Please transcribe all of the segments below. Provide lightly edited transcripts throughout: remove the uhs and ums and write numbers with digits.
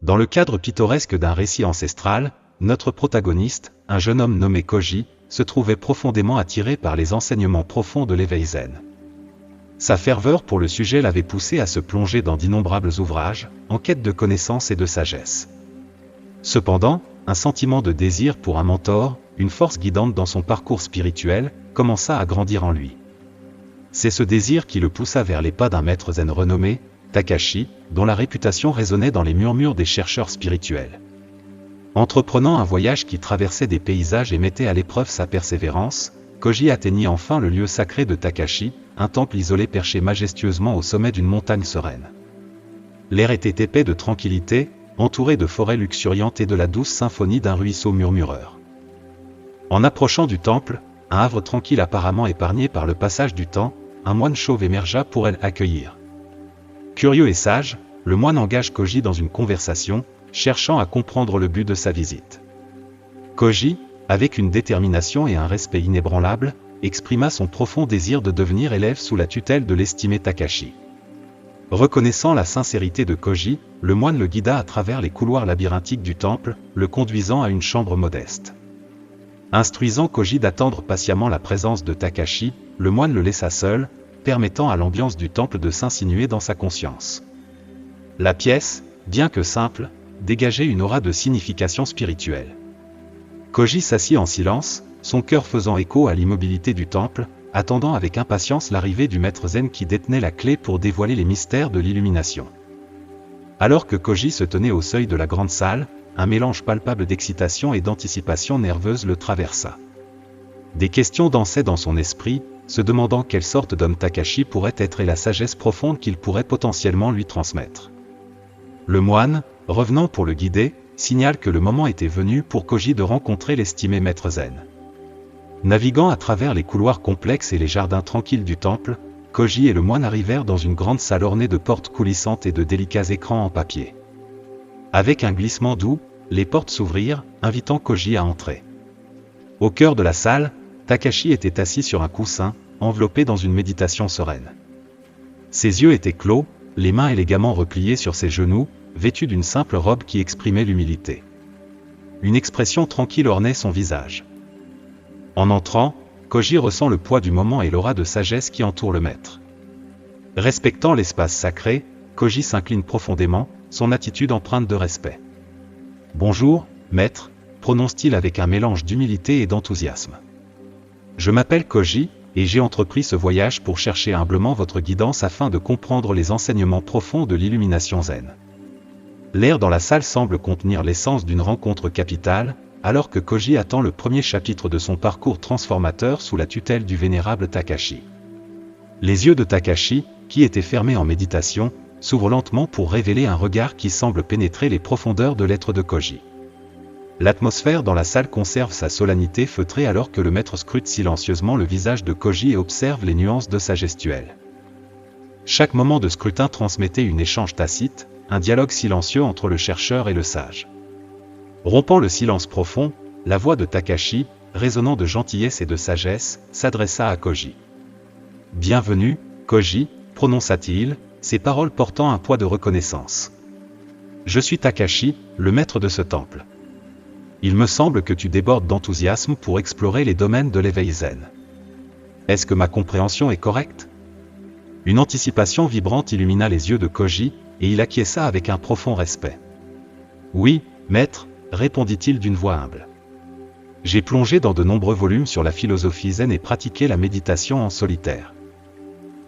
Dans le cadre pittoresque d'un récit ancestral, notre protagoniste, un jeune homme nommé Koji, se trouvait profondément attiré par les enseignements profonds de l'éveil zen. Sa ferveur pour le sujet l'avait poussé à se plonger dans d'innombrables ouvrages, en quête de connaissances et de sagesse. Cependant, un sentiment de désir pour un mentor, une force guidante dans son parcours spirituel, commença à grandir en lui. C'est ce désir qui le poussa vers les pas d'un maître zen renommé, Takashi, dont la réputation résonnait dans les murmures des chercheurs spirituels. Entreprenant un voyage qui traversait des paysages et mettait à l'épreuve sa persévérance, Koji atteignit enfin le lieu sacré de Takashi, un temple isolé perché majestueusement au sommet d'une montagne sereine. L'air était épais de tranquillité, entouré de forêts luxuriantes et de la douce symphonie d'un ruisseau murmureur. En approchant du temple, un havre tranquille apparemment épargné par le passage du temps, un moine chauve émergea pour l'accueillir. Curieux et sage, le moine engage Koji dans une conversation, cherchant à comprendre le but de sa visite. Koji, avec une détermination et un respect inébranlables, exprima son profond désir de devenir élève sous la tutelle de l'estimé Takashi. Reconnaissant la sincérité de Koji, le moine le guida à travers les couloirs labyrinthiques du temple, le conduisant à une chambre modeste. Instruisant Koji d'attendre patiemment la présence de Takashi, le moine le laissa seul, permettant à l'ambiance du temple de s'insinuer dans sa conscience. La pièce, bien que simple, dégageait une aura de signification spirituelle. Koji s'assit en silence, son cœur faisant écho à l'immobilité du temple, attendant avec impatience l'arrivée du maître zen qui détenait la clé pour dévoiler les mystères de l'illumination. Alors que Koji se tenait au seuil de la grande salle, un mélange palpable d'excitation et d'anticipation nerveuse le traversa. Des questions dansaient dans son esprit, se demandant quelle sorte d'homme Takashi pourrait être et la sagesse profonde qu'il pourrait potentiellement lui transmettre. Le moine, revenant pour le guider, signale que le moment était venu pour Koji de rencontrer l'estimé maître zen. Naviguant à travers les couloirs complexes et les jardins tranquilles du temple, Koji et le moine arrivèrent dans une grande salle ornée de portes coulissantes et de délicats écrans en papier. Avec un glissement doux, les portes s'ouvrirent, invitant Koji à entrer. Au cœur de la salle, Takashi était assis sur un coussin, enveloppé dans une méditation sereine. Ses yeux étaient clos, les mains élégamment repliées sur ses genoux, vêtu d'une simple robe qui exprimait l'humilité. Une expression tranquille ornait son visage. En entrant, Koji ressent le poids du moment et l'aura de sagesse qui entoure le maître. Respectant l'espace sacré, Koji s'incline profondément, son attitude empreinte de respect. « Bonjour, maître », prononce-t-il avec un mélange d'humilité et d'enthousiasme. « Je m'appelle Koji, et j'ai entrepris ce voyage pour chercher humblement votre guidance afin de comprendre les enseignements profonds de l'illumination zen. » L'air dans la salle semble contenir l'essence d'une rencontre capitale, alors que Koji attend le premier chapitre de son parcours transformateur sous la tutelle du vénérable Takashi. Les yeux de Takashi, qui étaient fermés en méditation, s'ouvrent lentement pour révéler un regard qui semble pénétrer les profondeurs de l'être de Koji. L'atmosphère dans la salle conserve sa solennité feutrée alors que le maître scrute silencieusement le visage de Koji et observe les nuances de sa gestuelle. Chaque moment de scrutin transmettait un échange tacite, un dialogue silencieux entre le chercheur et le sage. Rompant le silence profond, la voix de Takashi, résonnant de gentillesse et de sagesse, s'adressa à Koji. « Bienvenue, Koji », prononça-t-il, ses paroles portant un poids de reconnaissance. « Je suis Takashi, le maître de ce temple. Il me semble que tu débordes d'enthousiasme pour explorer les domaines de l'éveil zen. Est-ce que ma compréhension est correcte ?» Une anticipation vibrante illumina les yeux de Koji, et il acquiesça avec un profond respect. « Oui, maître », répondit-il d'une voix humble. « J'ai plongé dans de nombreux volumes sur la philosophie zen et pratiqué la méditation en solitaire.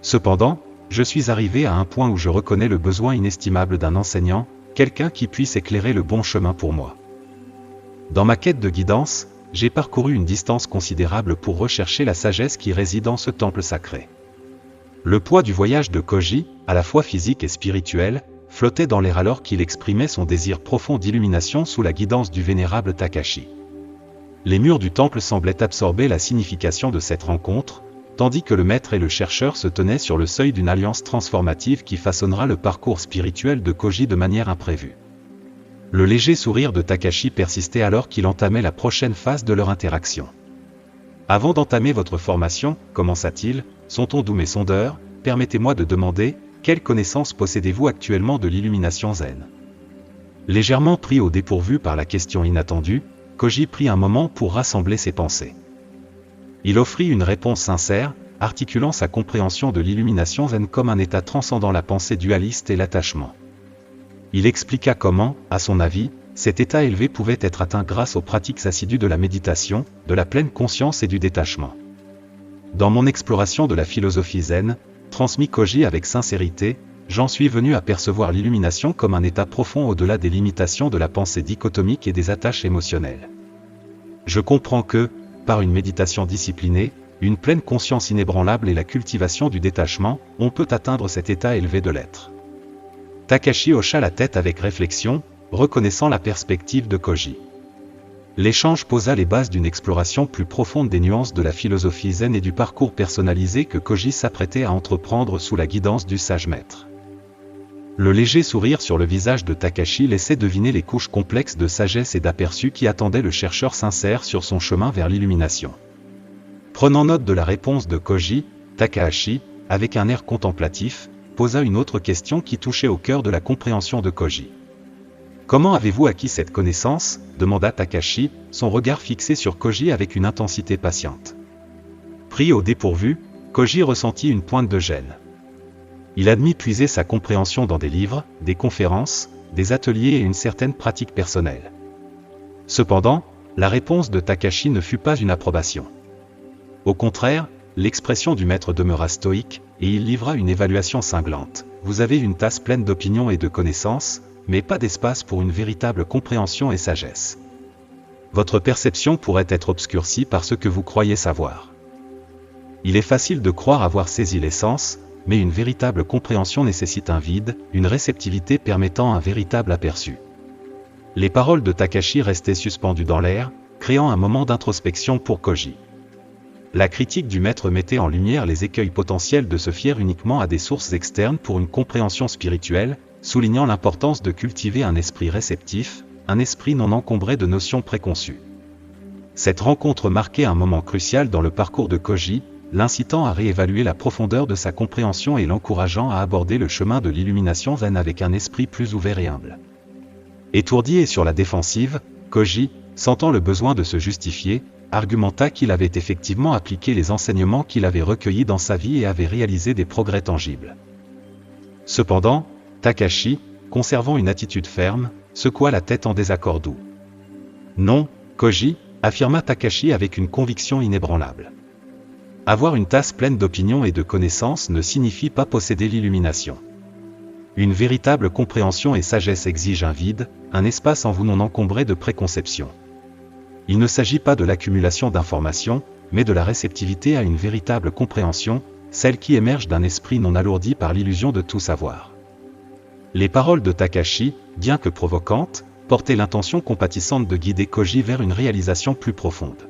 Cependant, je suis arrivé à un point où je reconnais le besoin inestimable d'un enseignant, quelqu'un qui puisse éclairer le bon chemin pour moi. Dans ma quête de guidance, j'ai parcouru une distance considérable pour rechercher la sagesse qui réside en ce temple sacré. » Le poids du voyage de Koji, à la fois physique et spirituel, flottait dans l'air alors qu'il exprimait son désir profond d'illumination sous la guidance du vénérable Takashi. Les murs du temple semblaient absorber la signification de cette rencontre, tandis que le maître et le chercheur se tenaient sur le seuil d'une alliance transformative qui façonnera le parcours spirituel de Koji de manière imprévue. Le léger sourire de Takashi persistait alors qu'il entamait la prochaine phase de leur interaction. « Avant d'entamer votre formation, commença-t-il, son ton doux mais sondeur, permettez-moi de demander, quelle connaissance possédez-vous actuellement de l'illumination zen ? Légèrement pris au dépourvu par la question inattendue, Koji prit un moment pour rassembler ses pensées. Il offrit une réponse sincère, articulant sa compréhension de l'illumination zen comme un état transcendant la pensée dualiste et l'attachement. Il expliqua comment, à son avis, cet état élevé pouvait être atteint grâce aux pratiques assidues de la méditation, de la pleine conscience et du détachement. Dans mon exploration de la philosophie zen, transmis Koji avec sincérité, j'en suis venu à percevoir l'illumination comme un état profond au-delà des limitations de la pensée dichotomique et des attaches émotionnelles. Je comprends que, par une méditation disciplinée, une pleine conscience inébranlable et la cultivation du détachement, on peut atteindre cet état élevé de l'être. Takashi hocha la tête avec réflexion, reconnaissant la perspective de Koji. L'échange posa les bases d'une exploration plus profonde des nuances de la philosophie zen et du parcours personnalisé que Koji s'apprêtait à entreprendre sous la guidance du sage maître. Le léger sourire sur le visage de Takashi laissait deviner les couches complexes de sagesse et d'aperçu qui attendaient le chercheur sincère sur son chemin vers l'illumination. Prenant note de la réponse de Koji, Takahashi, avec un air contemplatif, posa une autre question qui touchait au cœur de la compréhension de Koji. « Comment avez-vous acquis cette connaissance » demanda Takashi, son regard fixé sur Koji avec une intensité patiente. Pris au dépourvu, Koji ressentit une pointe de gêne. Il admit puiser sa compréhension dans des livres, des conférences, des ateliers et une certaine pratique personnelle. Cependant, la réponse de Takashi ne fut pas une approbation. Au contraire, l'expression du maître demeura stoïque, et il livra une évaluation cinglante. Vous avez une tasse pleine d'opinions et de connaissances, mais pas d'espace pour une véritable compréhension et sagesse. Votre perception pourrait être obscurcie par ce que vous croyez savoir. Il est facile de croire avoir saisi l'essence, mais une véritable compréhension nécessite un vide, une réceptivité permettant un véritable aperçu. Les paroles de Takashi restaient suspendues dans l'air, créant un moment d'introspection pour Koji. La critique du maître mettait en lumière les écueils potentiels de se fier uniquement à des sources externes pour une compréhension spirituelle, soulignant l'importance de cultiver un esprit réceptif, un esprit non encombré de notions préconçues. Cette rencontre marquait un moment crucial dans le parcours de Koji, l'incitant à réévaluer la profondeur de sa compréhension et l'encourageant à aborder le chemin de l'illumination zen avec un esprit plus ouvert et humble. Étourdi et sur la défensive, Koji, sentant le besoin de se justifier, argumenta qu'il avait effectivement appliqué les enseignements qu'il avait recueillis dans sa vie et avait réalisé des progrès tangibles. Cependant, Takashi, conservant une attitude ferme, secoua la tête en désaccord doux. « Non, Koji » affirma Takashi avec une conviction inébranlable. Avoir une tasse pleine d'opinions et de connaissances ne signifie pas posséder l'illumination. Une véritable compréhension et sagesse exige un vide, un espace en vous non encombré de préconceptions. Il ne s'agit pas de l'accumulation d'informations, mais de la réceptivité à une véritable compréhension, celle qui émerge d'un esprit non alourdi par l'illusion de tout savoir. Les paroles de Takashi, bien que provocantes, portaient l'intention compatissante de guider Koji vers une réalisation plus profonde.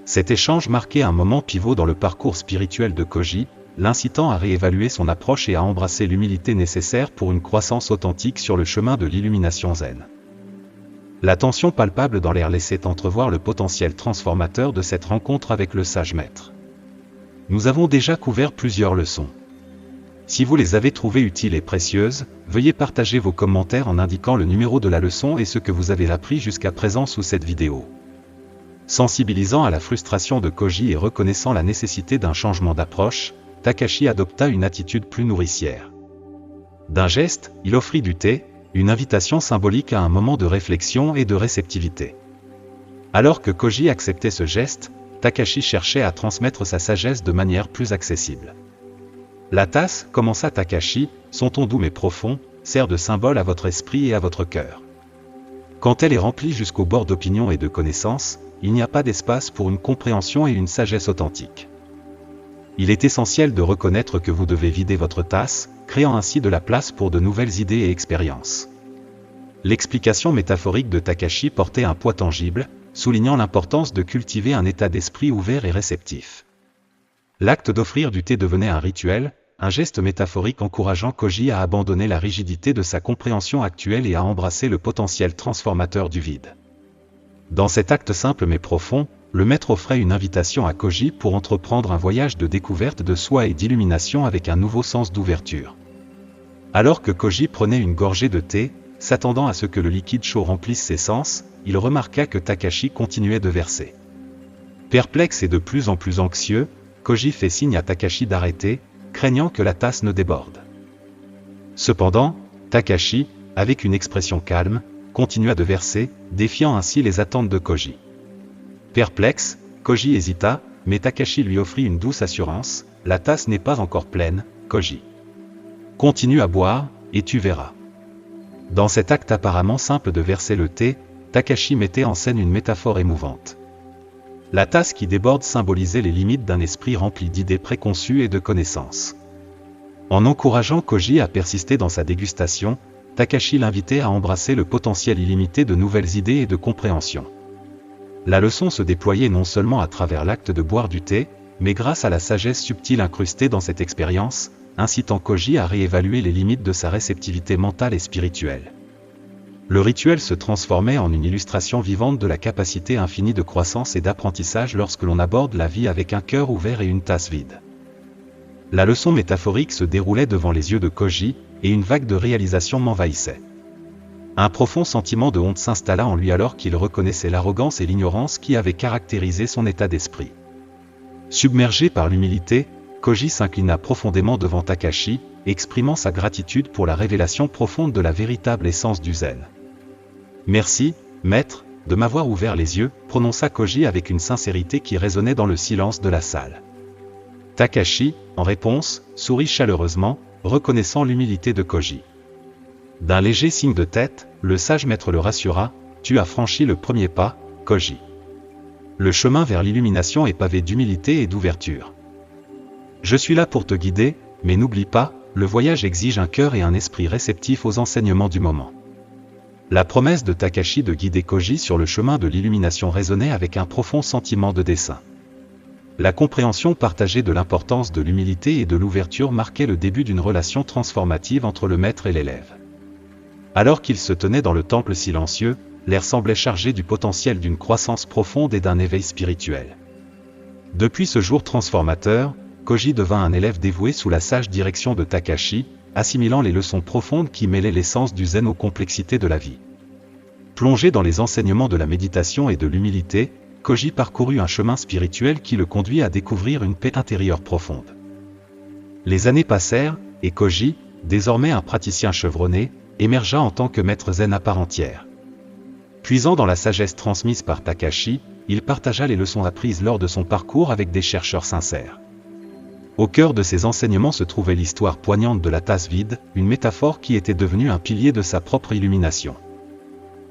Cet échange marquait un moment pivot dans le parcours spirituel de Koji, l'incitant à réévaluer son approche et à embrasser l'humilité nécessaire pour une croissance authentique sur le chemin de l'illumination zen. La tension palpable dans l'air laissait entrevoir le potentiel transformateur de cette rencontre avec le sage maître. Nous avons déjà couvert plusieurs leçons. Si vous les avez trouvées utiles et précieuses, veuillez partager vos commentaires en indiquant le numéro de la leçon et ce que vous avez appris jusqu'à présent sous cette vidéo. Sensibilisant à la frustration de Koji et reconnaissant la nécessité d'un changement d'approche, Takashi adopta une attitude plus nourricière. D'un geste, il offrit du thé, une invitation symbolique à un moment de réflexion et de réceptivité. Alors que Koji acceptait ce geste, Takashi cherchait à transmettre sa sagesse de manière plus accessible. La tasse, commença Takashi, son ton doux mais profond, sert de symbole à votre esprit et à votre cœur. Quand elle est remplie jusqu'au bord d'opinions et de connaissances, il n'y a pas d'espace pour une compréhension et une sagesse authentique. Il est essentiel de reconnaître que vous devez vider votre tasse, créant ainsi de la place pour de nouvelles idées et expériences. L'explication métaphorique de Takashi portait un poids tangible, soulignant l'importance de cultiver un état d'esprit ouvert et réceptif. L'acte d'offrir du thé devenait un rituel, un geste métaphorique encourageant Koji à abandonner la rigidité de sa compréhension actuelle et à embrasser le potentiel transformateur du vide. Dans cet acte simple mais profond, le maître offrait une invitation à Koji pour entreprendre un voyage de découverte de soi et d'illumination avec un nouveau sens d'ouverture. Alors que Koji prenait une gorgée de thé, s'attendant à ce que le liquide chaud remplisse ses sens, il remarqua que Takashi continuait de verser. Perplexe et de plus en plus anxieux, Koji fait signe à Takashi d'arrêter, craignant que la tasse ne déborde. Cependant, Takashi, avec une expression calme, continua de verser, défiant ainsi les attentes de Koji. Perplexe, Koji hésita, mais Takashi lui offrit une douce assurance, « La tasse n'est pas encore pleine, Koji. Continue à boire, et tu verras. » Dans cet acte apparemment simple de verser le thé, Takashi mettait en scène une métaphore émouvante. La tasse qui déborde symbolisait les limites d'un esprit rempli d'idées préconçues et de connaissances. En encourageant Koji à persister dans sa dégustation, Takashi l'invitait à embrasser le potentiel illimité de nouvelles idées et de compréhension. La leçon se déployait non seulement à travers l'acte de boire du thé, mais grâce à la sagesse subtile incrustée dans cette expérience, incitant Koji à réévaluer les limites de sa réceptivité mentale et spirituelle. Le rituel se transformait en une illustration vivante de la capacité infinie de croissance et d'apprentissage lorsque l'on aborde la vie avec un cœur ouvert et une tasse vide. La leçon métaphorique se déroulait devant les yeux de Koji, et une vague de réalisation m'envahissait. Un profond sentiment de honte s'installa en lui alors qu'il reconnaissait l'arrogance et l'ignorance qui avaient caractérisé son état d'esprit. Submergé par l'humilité, Koji s'inclina profondément devant Takashi, exprimant sa gratitude pour la révélation profonde de la véritable essence du zen. « Merci, maître, de m'avoir ouvert les yeux », prononça Koji avec une sincérité qui résonnait dans le silence de la salle. Takashi, en réponse, sourit chaleureusement, reconnaissant l'humilité de Koji. D'un léger signe de tête, le sage maître le rassura, « Tu as franchi le premier pas, Koji. Le chemin vers l'illumination est pavé d'humilité et d'ouverture. Je suis là pour te guider, mais n'oublie pas, le voyage exige un cœur et un esprit réceptifs aux enseignements du moment. » La promesse de Takashi de guider Koji sur le chemin de l'illumination résonnait avec un profond sentiment de dessein. La compréhension partagée de l'importance de l'humilité et de l'ouverture marquait le début d'une relation transformative entre le maître et l'élève. Alors qu'ils se tenaient dans le temple silencieux, l'air semblait chargé du potentiel d'une croissance profonde et d'un éveil spirituel. Depuis ce jour transformateur, Koji devint un élève dévoué sous la sage direction de Takashi, assimilant les leçons profondes qui mêlaient l'essence du zen aux complexités de la vie. Plongé dans les enseignements de la méditation et de l'humilité, Koji parcourut un chemin spirituel qui le conduit à découvrir une paix intérieure profonde. Les années passèrent, et Koji, désormais un praticien chevronné, émergea en tant que maître zen à part entière. Puisant dans la sagesse transmise par Takashi, il partagea les leçons apprises lors de son parcours avec des chercheurs sincères. Au cœur de ses enseignements se trouvait l'histoire poignante de la tasse vide, une métaphore qui était devenue un pilier de sa propre illumination.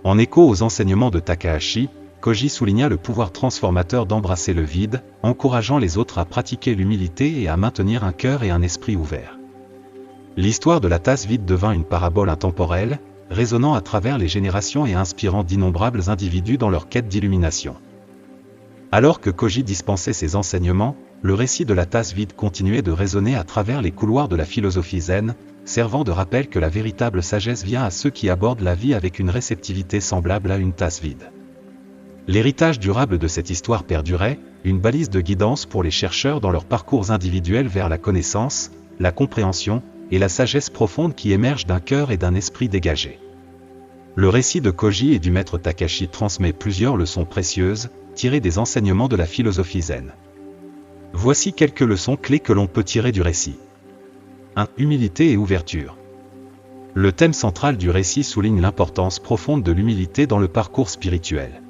En écho aux enseignements de Takahashi, Koji souligna le pouvoir transformateur d'embrasser le vide, encourageant les autres à pratiquer l'humilité et à maintenir un cœur et un esprit ouverts. L'histoire de la tasse vide devint une parabole intemporelle, résonnant à travers les générations et inspirant d'innombrables individus dans leur quête d'illumination. Alors que Koji dispensait ses enseignements, le récit de la tasse vide continuait de résonner à travers les couloirs de la philosophie zen, servant de rappel que la véritable sagesse vient à ceux qui abordent la vie avec une réceptivité semblable à une tasse vide. L'héritage durable de cette histoire perdurait, une balise de guidance pour les chercheurs dans leurs parcours individuels vers la connaissance, la compréhension, et la sagesse profonde qui émerge d'un cœur et d'un esprit dégagé. Le récit de Koji et du maître Takashi transmet plusieurs leçons précieuses, tirées des enseignements de la philosophie zen. Voici quelques leçons clés que l'on peut tirer du récit. 1. Humilité et ouverture. Le thème central du récit souligne l'importance profonde de l'humilité dans le parcours spirituel.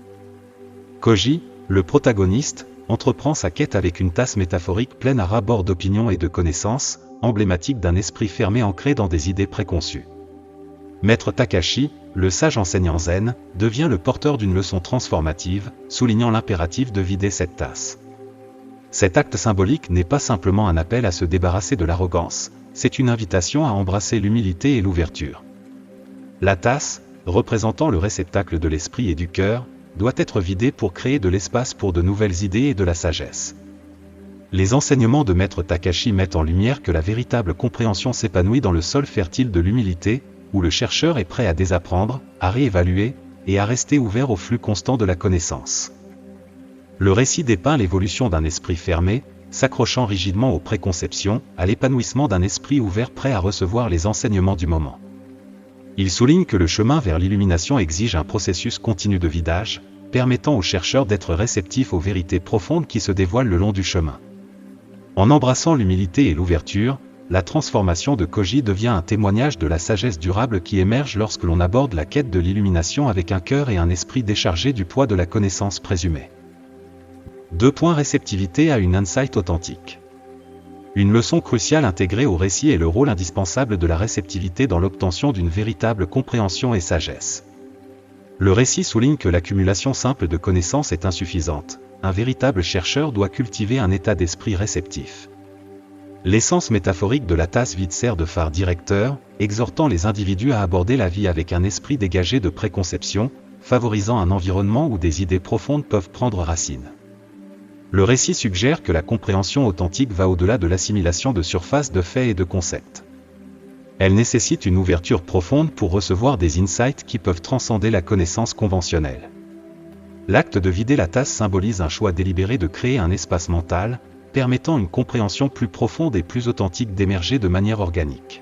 Koji, le protagoniste, entreprend sa quête avec une tasse métaphorique pleine à ras-bord d'opinions et de connaissances, emblématique d'un esprit fermé ancré dans des idées préconçues. Maître Takashi, le sage enseignant zen, devient le porteur d'une leçon transformative, soulignant l'impératif de vider cette tasse. Cet acte symbolique n'est pas simplement un appel à se débarrasser de l'arrogance, c'est une invitation à embrasser l'humilité et l'ouverture. La tasse, représentant le réceptacle de l'esprit et du cœur, doit être vidée pour créer de l'espace pour de nouvelles idées et de la sagesse. Les enseignements de Maître Takashi mettent en lumière que la véritable compréhension s'épanouit dans le sol fertile de l'humilité, où le chercheur est prêt à désapprendre, à réévaluer, et à rester ouvert au flux constant de la connaissance. Le récit dépeint l'évolution d'un esprit fermé, s'accrochant rigidement aux préconceptions, à l'épanouissement d'un esprit ouvert prêt à recevoir les enseignements du moment. Il souligne que le chemin vers l'illumination exige un processus continu de vidage, permettant aux chercheurs d'être réceptifs aux vérités profondes qui se dévoilent le long du chemin. En embrassant l'humilité et l'ouverture, la transformation de Koji devient un témoignage de la sagesse durable qui émerge lorsque l'on aborde la quête de l'illumination avec un cœur et un esprit déchargés du poids de la connaissance présumée. 2. Réceptivité à une insight authentique. Une leçon cruciale intégrée au récit est le rôle indispensable de la réceptivité dans l'obtention d'une véritable compréhension et sagesse. Le récit souligne que l'accumulation simple de connaissances est insuffisante. Un véritable chercheur doit cultiver un état d'esprit réceptif. L'essence métaphorique de la tasse vide sert de phare directeur, exhortant les individus à aborder la vie avec un esprit dégagé de préconceptions, favorisant un environnement où des idées profondes peuvent prendre racine. Le récit suggère que la compréhension authentique va au-delà de l'assimilation de surface de faits et de concepts. Elle nécessite une ouverture profonde pour recevoir des insights qui peuvent transcender la connaissance conventionnelle. L'acte de vider la tasse symbolise un choix délibéré de créer un espace mental, permettant une compréhension plus profonde et plus authentique d'émerger de manière organique.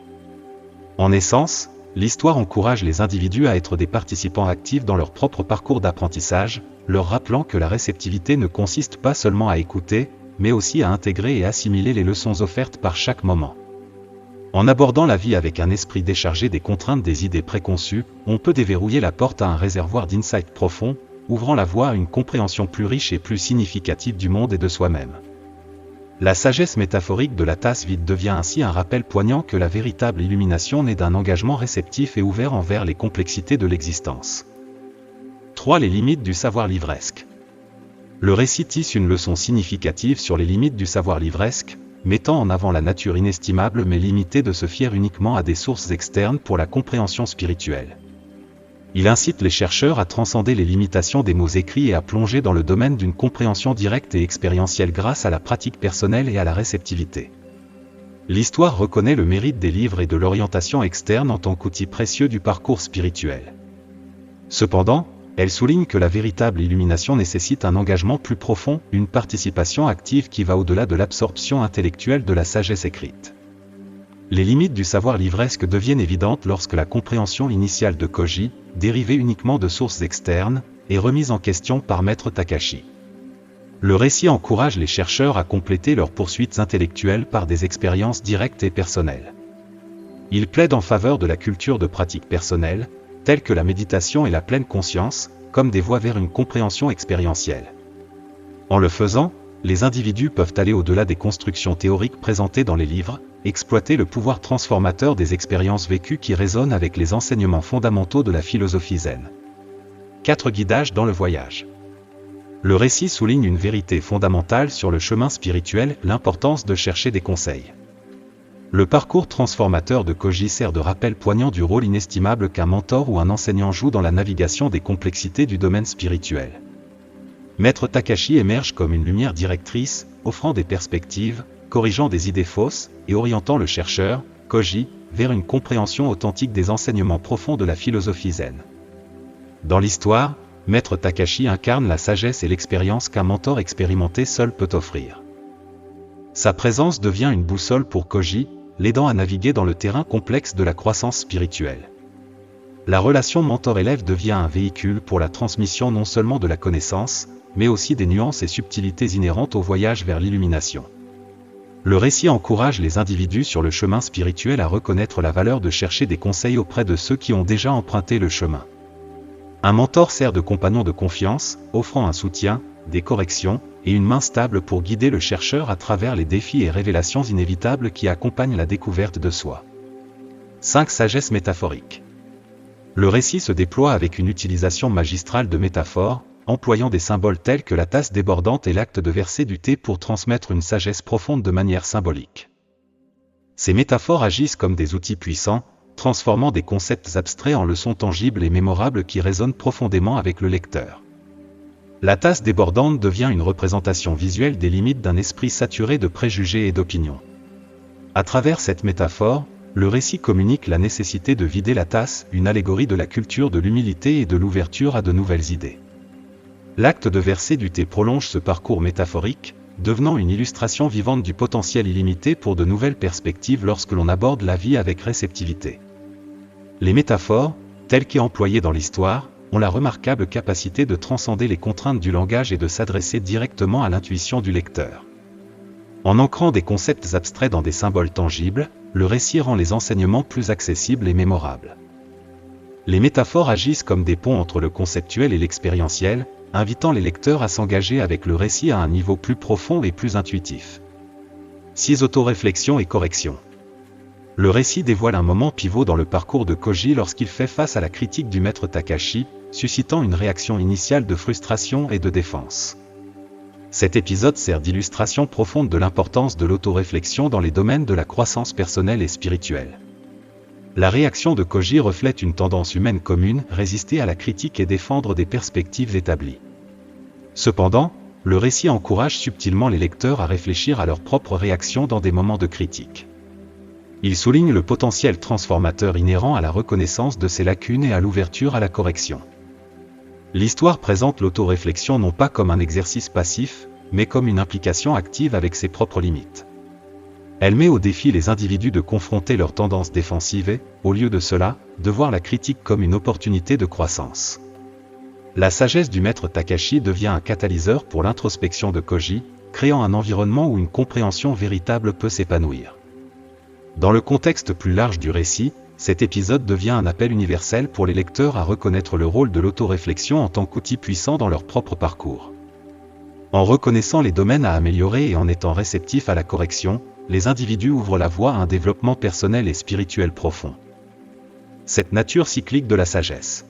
En essence, l'histoire encourage les individus à être des participants actifs dans leur propre parcours d'apprentissage, leur rappelant que la réceptivité ne consiste pas seulement à écouter, mais aussi à intégrer et assimiler les leçons offertes par chaque moment. En abordant la vie avec un esprit déchargé des contraintes des idées préconçues, on peut déverrouiller la porte à un réservoir d'insights profonds, ouvrant la voie à une compréhension plus riche et plus significative du monde et de soi-même. La sagesse métaphorique de la tasse vide devient ainsi un rappel poignant que la véritable illumination naît d'un engagement réceptif et ouvert envers les complexités de l'existence. 3. Les limites du savoir livresque. Le récit tisse une leçon significative sur les limites du savoir livresque, mettant en avant la nature inestimable mais limitée de se fier uniquement à des sources externes pour la compréhension spirituelle. Il incite les chercheurs à transcender les limitations des mots écrits et à plonger dans le domaine d'une compréhension directe et expérientielle grâce à la pratique personnelle et à la réceptivité. L'histoire reconnaît le mérite des livres et de l'orientation externe en tant qu'outil précieux du parcours spirituel. Cependant, elle souligne que la véritable illumination nécessite un engagement plus profond, une participation active qui va au-delà de l'absorption intellectuelle de la sagesse écrite. Les limites du savoir livresque deviennent évidentes lorsque la compréhension initiale de Koji, dérivée uniquement de sources externes, est remise en question par Maître Takashi. Le récit encourage les chercheurs à compléter leurs poursuites intellectuelles par des expériences directes et personnelles. Il plaide en faveur de la culture de pratique personnelle, telles que la méditation et la pleine conscience, comme des voies vers une compréhension expérientielle. En le faisant, les individus peuvent aller au-delà des constructions théoriques présentées dans les livres, exploiter le pouvoir transformateur des expériences vécues qui résonnent avec les enseignements fondamentaux de la philosophie zen. 4. Guidage dans le voyage. Le récit souligne une vérité fondamentale sur le chemin spirituel, l'importance de chercher des conseils. Le parcours transformateur de Koji sert de rappel poignant du rôle inestimable qu'un mentor ou un enseignant joue dans la navigation des complexités du domaine spirituel. Maître Takashi émerge comme une lumière directrice, offrant des perspectives, corrigeant des idées fausses, et orientant le chercheur, Koji, vers une compréhension authentique des enseignements profonds de la philosophie zen. Dans l'histoire, Maître Takashi incarne la sagesse et l'expérience qu'un mentor expérimenté seul peut offrir. Sa présence devient une boussole pour Koji, l'aidant à naviguer dans le terrain complexe de la croissance spirituelle. La relation mentor-élève devient un véhicule pour la transmission non seulement de la connaissance, mais aussi des nuances et subtilités inhérentes au voyage vers l'illumination. Le récit encourage les individus sur le chemin spirituel à reconnaître la valeur de chercher des conseils auprès de ceux qui ont déjà emprunté le chemin. Un mentor sert de compagnon de confiance, offrant un soutien, des corrections, et une main stable pour guider le chercheur à travers les défis et révélations inévitables qui accompagnent la découverte de soi. 5. Sagesse métaphorique. Le récit se déploie avec une utilisation magistrale de métaphores, employant des symboles tels que la tasse débordante et l'acte de verser du thé pour transmettre une sagesse profonde de manière symbolique. Ces métaphores agissent comme des outils puissants, transformant des concepts abstraits en leçons tangibles et mémorables qui résonnent profondément avec le lecteur. La tasse débordante devient une représentation visuelle des limites d'un esprit saturé de préjugés et d'opinions. À travers cette métaphore, le récit communique la nécessité de vider la tasse, une allégorie de la culture de l'humilité et de l'ouverture à de nouvelles idées. L'acte de verser du thé prolonge ce parcours métaphorique, devenant une illustration vivante du potentiel illimité pour de nouvelles perspectives lorsque l'on aborde la vie avec réceptivité. Les métaphores, telles qu'employées dans l'histoire, ont la remarquable capacité de transcender les contraintes du langage et de s'adresser directement à l'intuition du lecteur. En ancrant des concepts abstraits dans des symboles tangibles, le récit rend les enseignements plus accessibles et mémorables. Les métaphores agissent comme des ponts entre le conceptuel et l'expérientiel, invitant les lecteurs à s'engager avec le récit à un niveau plus profond et plus intuitif. 6. Autoréflexion et correction. Le récit dévoile un moment pivot dans le parcours de Koji lorsqu'il fait face à la critique du maître Takashi, suscitant une réaction initiale de frustration et de défense. Cet épisode sert d'illustration profonde de l'importance de l'autoréflexion dans les domaines de la croissance personnelle et spirituelle. La réaction de Koji reflète une tendance humaine commune, résister à la critique et défendre des perspectives établies. Cependant, le récit encourage subtilement les lecteurs à réfléchir à leur propre réaction dans des moments de critique. Il souligne le potentiel transformateur inhérent à la reconnaissance de ses lacunes et à l'ouverture à la correction. L'histoire présente l'autoréflexion non pas comme un exercice passif, mais comme une implication active avec ses propres limites. Elle met au défi les individus de confronter leurs tendances défensives et, au lieu de cela, de voir la critique comme une opportunité de croissance. La sagesse du maître Takashi devient un catalyseur pour l'introspection de Koji, créant un environnement où une compréhension véritable peut s'épanouir. Dans le contexte plus large du récit, cet épisode devient un appel universel pour les lecteurs à reconnaître le rôle de l'autoréflexion en tant qu'outil puissant dans leur propre parcours. En reconnaissant les domaines à améliorer et en étant réceptifs à la correction, les individus ouvrent la voie à un développement personnel et spirituel profond. Cette nature cyclique de la sagesse.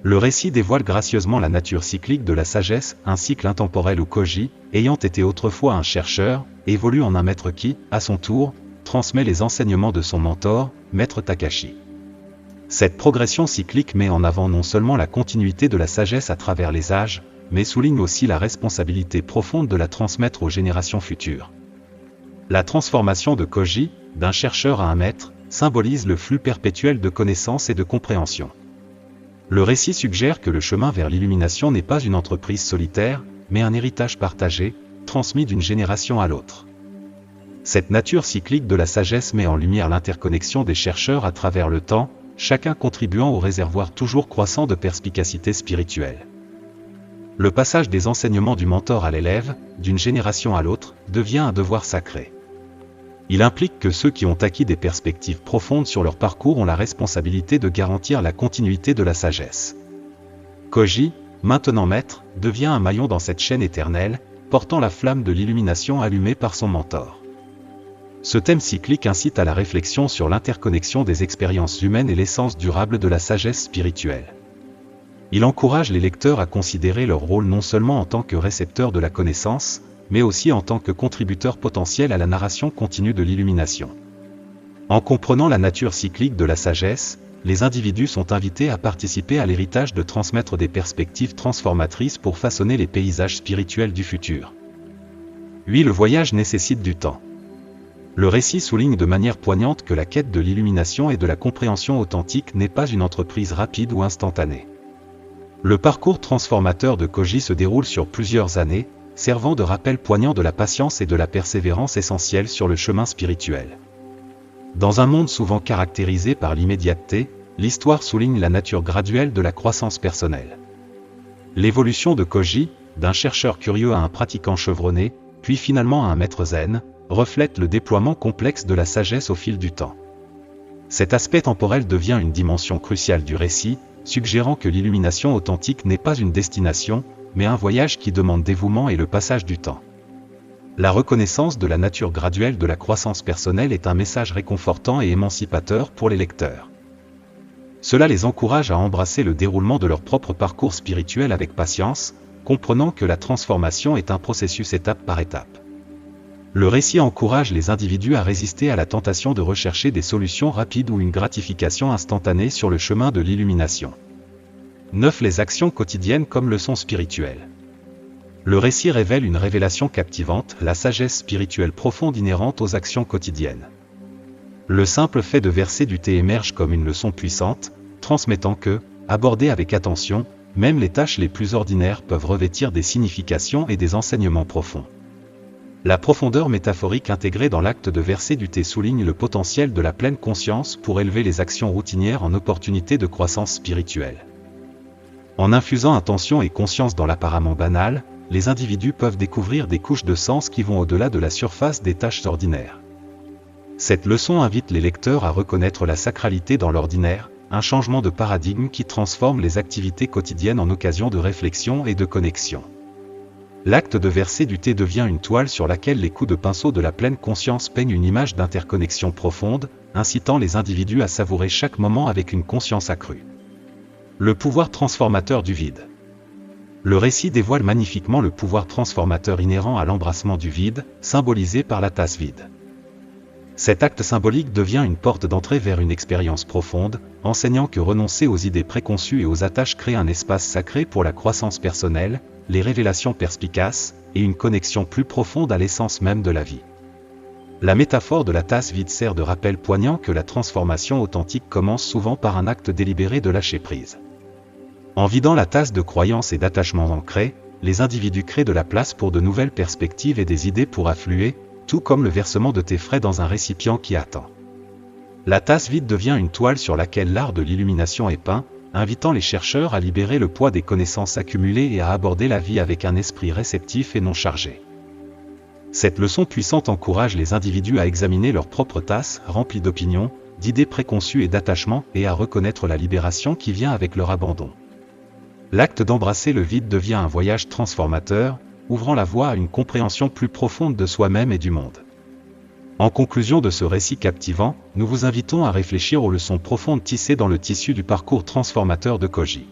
Le récit dévoile gracieusement la nature cyclique de la sagesse, un cycle intemporel où Koji, ayant été autrefois un chercheur, évolue en un maître qui, à son tour, transmet les enseignements de son mentor, maître Takashi. Cette progression cyclique met en avant non seulement la continuité de la sagesse à travers les âges, mais souligne aussi la responsabilité profonde de la transmettre aux générations futures. La transformation de Koji, d'un chercheur à un maître, symbolise le flux perpétuel de connaissances et de compréhension. Le récit suggère que le chemin vers l'illumination n'est pas une entreprise solitaire, mais un héritage partagé, transmis d'une génération à l'autre. Cette nature cyclique de la sagesse met en lumière l'interconnexion des chercheurs à travers le temps, chacun contribuant au réservoir toujours croissant de perspicacité spirituelle. Le passage des enseignements du mentor à l'élève, d'une génération à l'autre, devient un devoir sacré. Il implique que ceux qui ont acquis des perspectives profondes sur leur parcours ont la responsabilité de garantir la continuité de la sagesse. Koji, maintenant maître, devient un maillon dans cette chaîne éternelle, portant la flamme de l'illumination allumée par son mentor. Ce thème cyclique incite à la réflexion sur l'interconnexion des expériences humaines et l'essence durable de la sagesse spirituelle. Il encourage les lecteurs à considérer leur rôle non seulement en tant que récepteurs de la connaissance, mais aussi en tant que contributeurs potentiels à la narration continue de l'illumination. En comprenant la nature cyclique de la sagesse, les individus sont invités à participer à l'héritage de transmettre des perspectives transformatrices pour façonner les paysages spirituels du futur. 8. Le voyage nécessite du temps. Le récit souligne de manière poignante que la quête de l'illumination et de la compréhension authentique n'est pas une entreprise rapide ou instantanée. Le parcours transformateur de Koji se déroule sur plusieurs années, servant de rappel poignant de la patience et de la persévérance essentielle sur le chemin spirituel. Dans un monde souvent caractérisé par l'immédiateté, l'histoire souligne la nature graduelle de la croissance personnelle. L'évolution de Koji, d'un chercheur curieux à un pratiquant chevronné, puis finalement à un maître zen, reflète le déploiement complexe de la sagesse au fil du temps. Cet aspect temporel devient une dimension cruciale du récit, suggérant que l'illumination authentique n'est pas une destination, mais un voyage qui demande dévouement et le passage du temps. La reconnaissance de la nature graduelle de la croissance personnelle est un message réconfortant et émancipateur pour les lecteurs. Cela les encourage à embrasser le déroulement de leur propre parcours spirituel avec patience, comprenant que la transformation est un processus étape par étape. Le récit encourage les individus à résister à la tentation de rechercher des solutions rapides ou une gratification instantanée sur le chemin de l'illumination. 9. Les actions quotidiennes comme leçons spirituelles. Le récit révèle une révélation captivante, la sagesse spirituelle profonde inhérente aux actions quotidiennes. Le simple fait de verser du thé émerge comme une leçon puissante, transmettant que, abordées avec attention, même les tâches les plus ordinaires peuvent revêtir des significations et des enseignements profonds. La profondeur métaphorique intégrée dans l'acte de verser du thé souligne le potentiel de la pleine conscience pour élever les actions routinières en opportunités de croissance spirituelle. En infusant intention et conscience dans l'apparemment banal, les individus peuvent découvrir des couches de sens qui vont au-delà de la surface des tâches ordinaires. Cette leçon invite les lecteurs à reconnaître la sacralité dans l'ordinaire, un changement de paradigme qui transforme les activités quotidiennes en occasion de réflexion et de connexion. L'acte de verser du thé devient une toile sur laquelle les coups de pinceau de la pleine conscience peignent une image d'interconnexion profonde, incitant les individus à savourer chaque moment avec une conscience accrue. Le pouvoir transformateur du vide. Le récit dévoile magnifiquement le pouvoir transformateur inhérent à l'embrassement du vide, symbolisé par la tasse vide. Cet acte symbolique devient une porte d'entrée vers une expérience profonde, enseignant que renoncer aux idées préconçues et aux attaches crée un espace sacré pour la croissance personnelle, les révélations perspicaces, et une connexion plus profonde à l'essence même de la vie. La métaphore de la tasse vide sert de rappel poignant que la transformation authentique commence souvent par un acte délibéré de lâcher prise. En vidant la tasse de croyances et d'attachements ancrés, les individus créent de la place pour de nouvelles perspectives et des idées pour affluer, tout comme le versement de thé frais dans un récipient qui attend. La tasse vide devient une toile sur laquelle l'art de l'illumination est peint, invitant les chercheurs à libérer le poids des connaissances accumulées et à aborder la vie avec un esprit réceptif et non chargé. Cette leçon puissante encourage les individus à examiner leur propre tasse, remplie d'opinions, d'idées préconçues et d'attachements, et à reconnaître la libération qui vient avec leur abandon. L'acte d'embrasser le vide devient un voyage transformateur, ouvrant la voie à une compréhension plus profonde de soi-même et du monde. En conclusion de ce récit captivant, nous vous invitons à réfléchir aux leçons profondes tissées dans le tissu du parcours transformateur de Koji.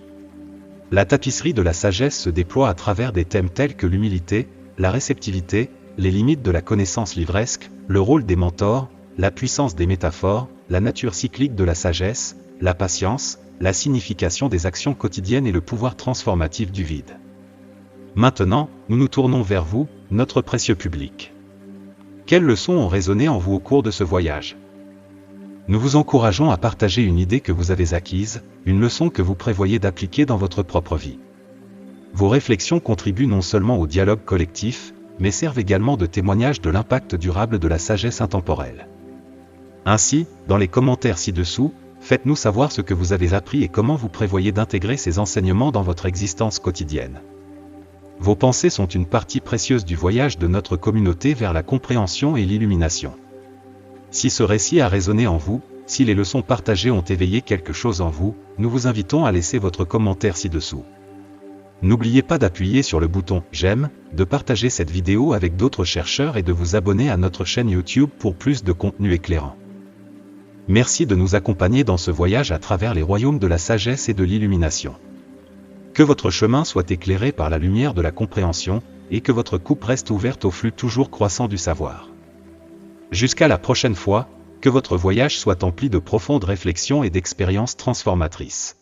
La tapisserie de la sagesse se déploie à travers des thèmes tels que l'humilité, la réceptivité, les limites de la connaissance livresque, le rôle des mentors, la puissance des métaphores, la nature cyclique de la sagesse, la patience, la signification des actions quotidiennes et le pouvoir transformatif du vide. Maintenant, nous nous tournons vers vous, notre précieux public. Quelles leçons ont résonné en vous au cours de ce voyage? Nous vous encourageons à partager une idée que vous avez acquise, une leçon que vous prévoyez d'appliquer dans votre propre vie. Vos réflexions contribuent non seulement au dialogue collectif, mais servent également de témoignage de l'impact durable de la sagesse intemporelle. Ainsi, dans les commentaires ci-dessous, faites-nous savoir ce que vous avez appris et comment vous prévoyez d'intégrer ces enseignements dans votre existence quotidienne. Vos pensées sont une partie précieuse du voyage de notre communauté vers la compréhension et l'illumination. Si ce récit a résonné en vous, si les leçons partagées ont éveillé quelque chose en vous, nous vous invitons à laisser votre commentaire ci-dessous. N'oubliez pas d'appuyer sur le bouton « J'aime », de partager cette vidéo avec d'autres chercheurs et de vous abonner à notre chaîne YouTube pour plus de contenu éclairant. Merci de nous accompagner dans ce voyage à travers les royaumes de la sagesse et de l'illumination. Que votre chemin soit éclairé par la lumière de la compréhension, et que votre coupe reste ouverte au flux toujours croissant du savoir. Jusqu'à la prochaine fois, que votre voyage soit empli de profondes réflexions et d'expériences transformatrices.